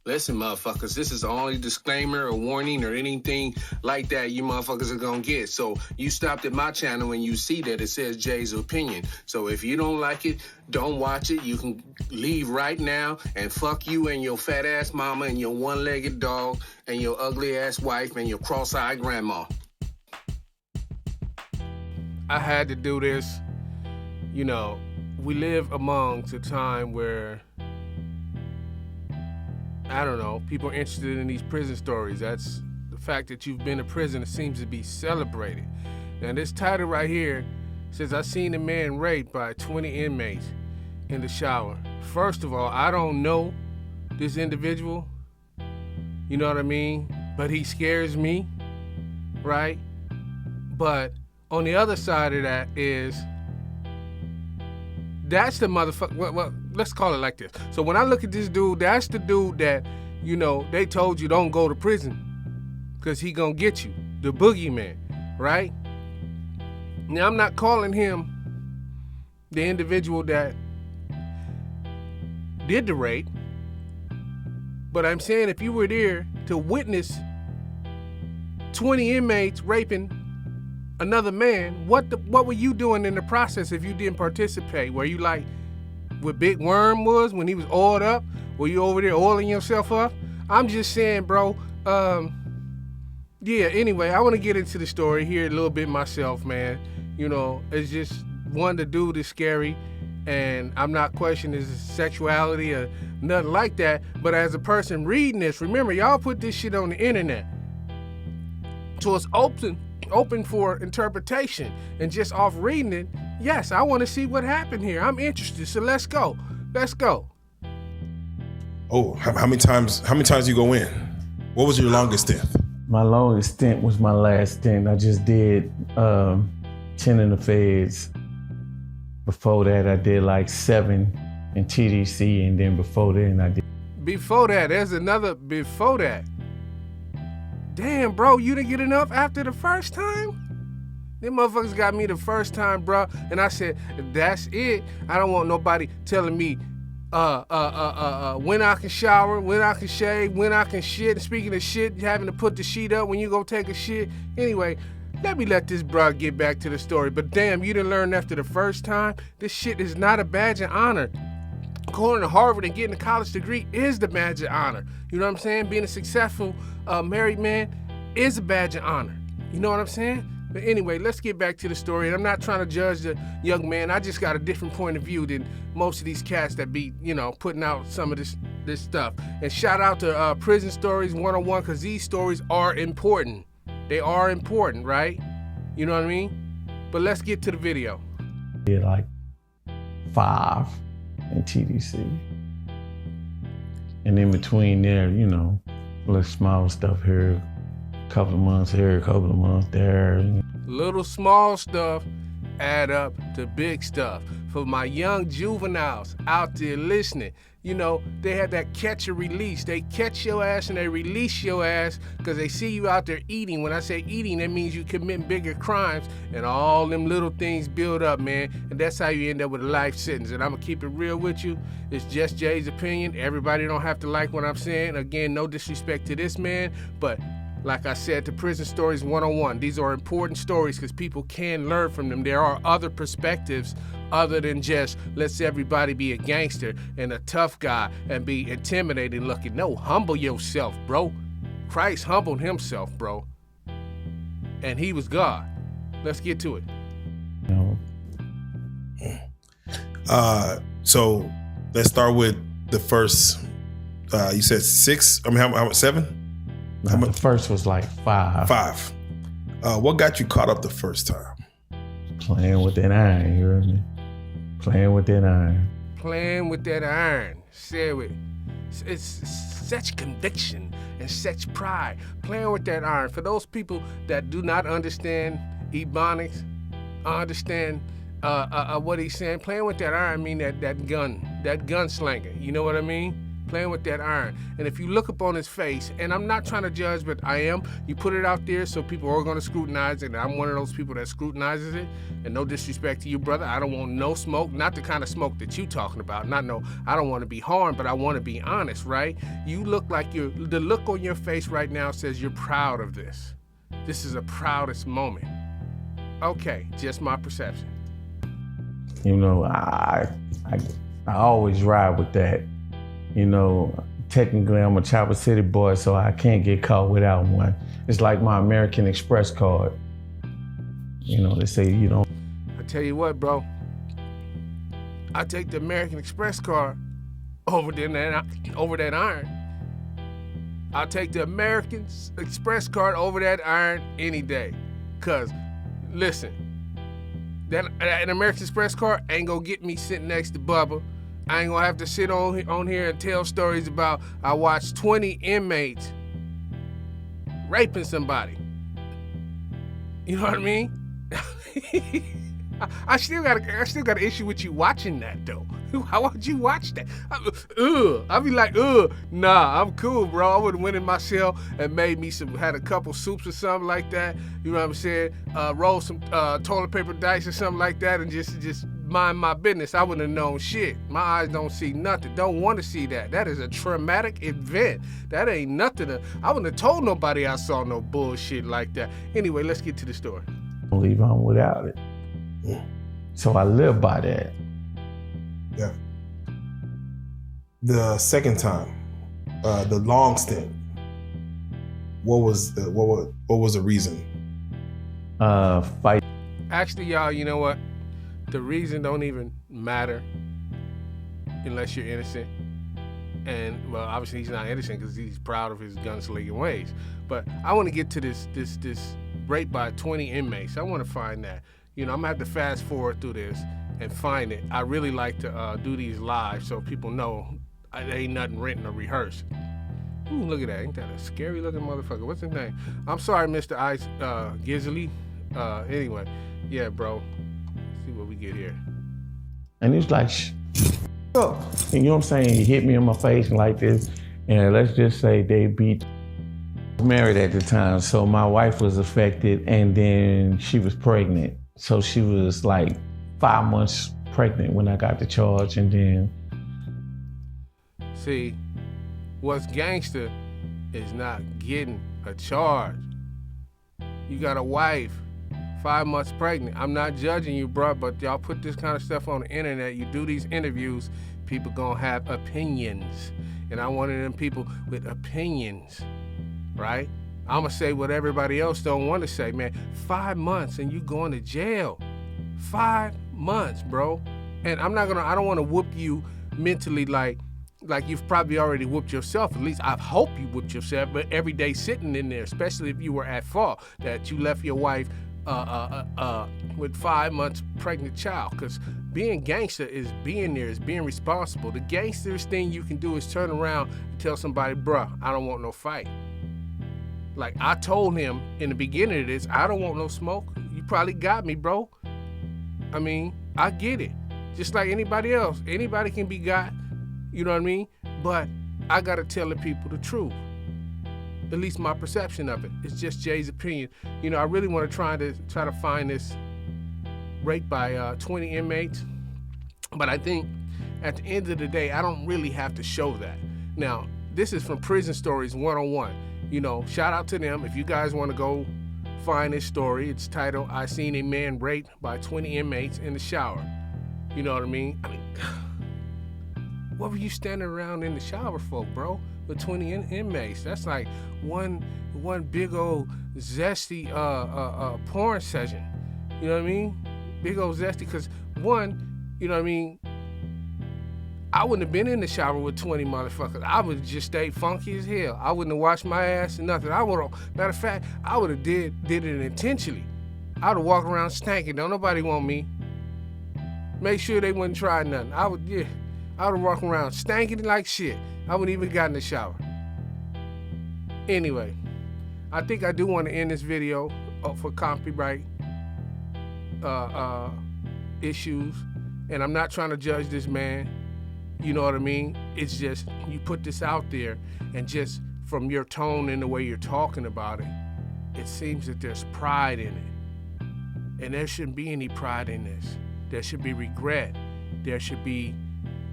Listen, motherfuckers, this is the only disclaimer or warning or anything like that you motherfuckers are gonna get. So you stopped at my channel and you see that it says Jay's opinion. So if you don't like it, don't watch it. You can leave right now and fuck you and your fat ass mama and your one-legged dog and your ugly ass wife and your cross-eyed grandma. I had to do this. You know, we live amongst a time where, I don't know, people are interested in these prison stories. That's the fact that you've been to prison. It seems to be celebrated. Now this title right here says, I seen a man raped by 20 inmates in the shower. First of all, I don't know this individual, you know what I mean? But he scares me, right? But on the other side of that is, that's the motherfucker, well, let's call it like this. So when I look at this dude, that's the dude that, you know, they told you don't go to prison because he gonna get you, the boogeyman, right? Now I'm not calling him the individual that did the rape, but I'm saying if you were there to witness 20 inmates raping another man, what were you doing in the process if you didn't participate? Were you like what Big Worm was when he was oiled up? Were you over there oiling yourself up? I'm just saying, bro. Yeah, anyway, I want to get into the story here a little bit myself, man. You know, it's just, one, the dude is scary, and I'm not questioning his sexuality or nothing like that, but as a person reading this, remember, y'all put this shit on the internet. So it's open for interpretation, and just off reading it, yes, I want to see what happened here. I'm interested, so let's go. Oh, how many times you go in? What was your longest stint? My longest stint was my last stint. I just did 10 in the feds. Before that, I did like 7 in TDC, and then before then I did. Before that, there's another before that. Damn, bro, you didn't get enough after the first time? Them motherfuckers got me the first time, bro, and I said, that's it. I don't want nobody telling me when I can shower, when I can shave, when I can shit. And speaking of shit, having to put the sheet up when you go take a shit. Anyway, let this bro get back to the story. But damn, you didn't learn after the first time? This shit is not a badge of honor. Going to Harvard and getting a college degree is the badge of honor. You know what I'm saying? Being a successful married man is a badge of honor. You know what I'm saying? But anyway, let's get back to the story. And I'm not trying to judge the young man. I just got a different point of view than most of these cats that be, you know, putting out some of this stuff. And shout out to Prison Stories 101, because these stories are important. They are important, right? You know what I mean? But let's get to the video. Did like 5 in TDC. And in between there, you know, little small stuff here, a couple of months here, a couple of months there. Little small stuff add up to big stuff. For my young juveniles out there listening, you know, they had that catch and release. They catch your ass and they release your ass because they see you out there eating. When I say eating, that means you commit bigger crimes, and all them little things build up, man. And that's how you end up with a life sentence. And I'm gonna keep it real with you. It's just Jay's opinion. Everybody don't have to like what I'm saying. Again, no disrespect to this man, but like I said, to Prison Stories 101, these are important stories because people can learn from them. There are other perspectives other than just, let's everybody be a gangster and a tough guy and be intimidating looking. No, humble yourself, bro. Christ humbled himself, bro. And he was God. Let's get to it. So let's start with the first, you said 6, I mean, how 7? No, the first was like 5. 5. What got you caught up the first time? Playing with that iron, you heard me? Playing with that iron. Playing with that iron. Say it. It's such conviction and such pride. Playing with that iron. For those people that do not understand Ebonics, understand what he's saying, playing with that iron mean that gunslinger. You know what I mean? playing with that iron. And if you look up on his face, and I'm not trying to judge, but I am, you put it out there so people are gonna scrutinize it, and I'm one of those people that scrutinizes it. And no disrespect to you, brother, I don't want no smoke, not the kind of smoke that you talking about. I don't want to be harmed, but I want to be honest, right? You look like the look on your face right now says you're proud of this. This is a proudest moment. Okay, just my perception. You know, I always ride with that. You know, technically I'm a Chopper City boy, so I can't get caught without one. It's like my American Express card. You know, they say, you know. I tell you what, bro. I take the American Express card over that iron. I'll take the American Express card over that iron any day. Cause, listen, an American Express card ain't gonna get me sitting next to Bubba. I ain't gonna have to sit on here and tell stories about I watched 20 inmates raping somebody. You know what I mean? I still got an issue with you watching that though. How would you watch that? I'd be like, nah, I'm cool, bro. I would have went in my cell and made me had a couple soups or something like that. You know what I'm saying? Roll some toilet paper dice or something like that, and just mind my business. I wouldn't have known shit. My eyes don't see nothing. Don't want to see that. That is a traumatic event. That ain't nothing. I wouldn't have told nobody I saw no bullshit like that. Anyway, let's get to the story. Don't leave home without it. So I live by that. Yeah. The second time, the long stint. What was the reason? Fight. Actually, y'all, you know what? The reason don't even matter unless you're innocent. And well, obviously he's not innocent because he's proud of his gunslinging ways. But I want to get to this rape by 20 inmates. I want to find that. You know, I'm gonna have to fast forward through this and find it. I really like to do these live so people know there ain't nothing written or rehearsed. Ooh, look at that. Ain't that a scary looking motherfucker? What's his name? I'm sorry, Mr. 𝐏𝐑𝐈𝐒𝐍. Anyway, yeah, bro. Let's see what we get here. And it's like, oh, and you know what I'm saying? He hit me in my face like this, and let's just say they beat. Married at the time, so my wife was affected, and then she was pregnant. So she was like 5 months pregnant when I got the charge, and then. See, what's gangster is not getting a charge. You got a wife, 5 months pregnant. I'm not judging you, bro, but y'all put this kind of stuff on the internet. You do these interviews, people gonna have opinions. And I'm one of them people with opinions, right? I'm gonna say what everybody else don't want to say, man. 5 months and you going to jail. 5 months, bro. And I don't want to whoop you mentally like you've probably already whooped yourself. At least I hope you whooped yourself, but every day sitting in there, especially if you were at fault, that you left your wife with 5 months pregnant child. Because being gangster is being there, is being responsible. The gangsterest thing you can do is turn around and tell somebody, bruh, I don't want no fight. Like I told him in the beginning of this, I don't want no smoke. You probably got me, bro. I mean, I get it. Just like anybody else. Anybody can be got, you know what I mean? But I gotta tell the people the truth. At least my perception of it. It's just Jay's opinion. You know, I really want to try to find this rape by 20 inmates. But I think at the end of the day, I don't really have to show that. Now, this is from Prison Stories 101. You know, shout out to them. If you guys want to go find this story, it's titled, I Seen a Man Raped by 20 Inmates in the Shower. You know what I mean? What were you standing around in the shower for, bro? With 20 inmates. That's like one big old zesty porn session. You know what I mean? Big old zesty, because one, you know what I mean? I wouldn't have been in the shower with 20 motherfuckers. I would have just stayed funky as hell. I wouldn't have washed my ass or nothing. Matter of fact, I would have did it intentionally. I would have walked around stanking. Don't nobody want me. Make sure they wouldn't try nothing. I would have walked around stanking like shit. I wouldn't even got in the shower. Anyway, I think I do want to end this video for copyright issues. And I'm not trying to judge this man. You know what I mean? It's just, you put this out there, and just from your tone and the way you're talking about it, it seems that there's pride in it. And there shouldn't be any pride in this. There should be regret. There should be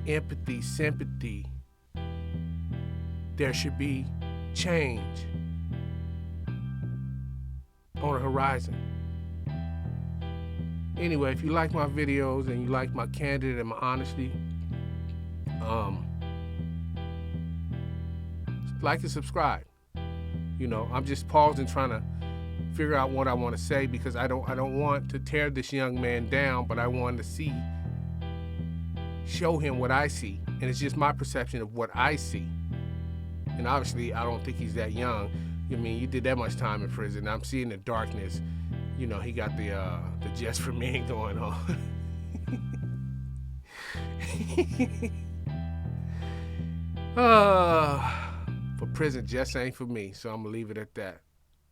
empathy, sympathy. There should be change on the horizon. Anyway, if you like my videos and you like my candor and my honesty, like and subscribe. You know, I'm just pausing trying to figure out what I want to say, because I don't want to tear this young man down, but I want to show him what I see. And it's just my perception of what I see. And obviously, I don't think he's that young. I mean, you did that much time in prison. I'm seeing the darkness. You know, he got the just for men going on. For prison just ain't for me, so I'm gonna leave it at that.